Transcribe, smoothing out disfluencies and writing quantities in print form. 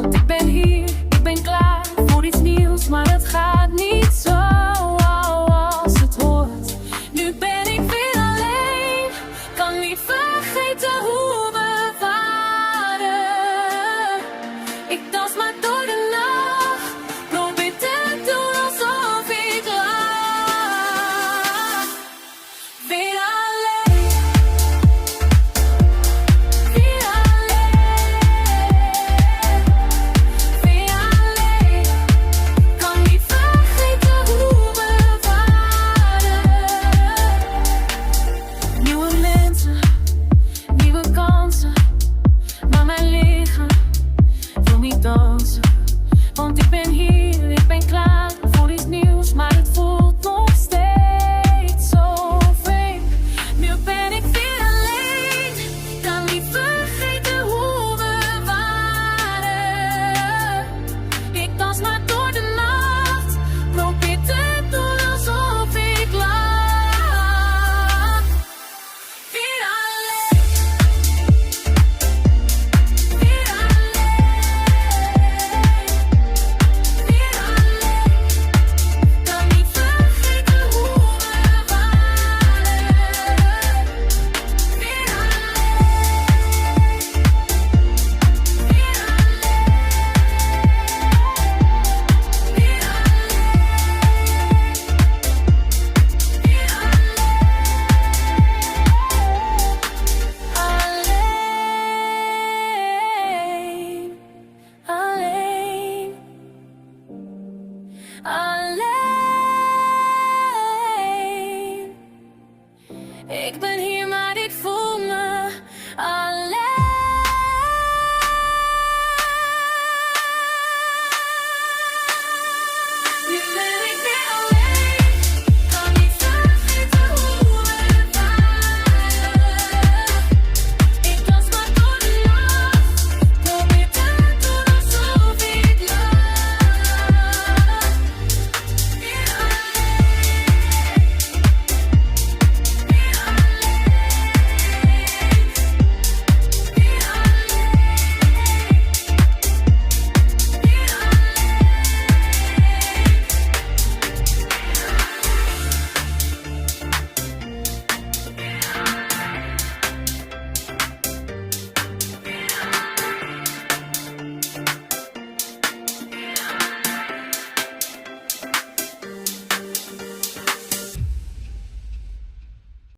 Want ik ben hier, ik ben klaar voor iets nieuws, maar het gaat niet zo als het hoort. Nu ben ik weer alleen, kan niet vergeten hoe we waren. Ik dans maar door de nacht, probeer te doen alsof ik lag. Weer alleen, weer alleen, weer alleen. Kan niet vergeten hoe we waren. Nieuwe mensen, nieuwe kansen, maar mijn lichaam wil niet dansen. Want ik ben hier,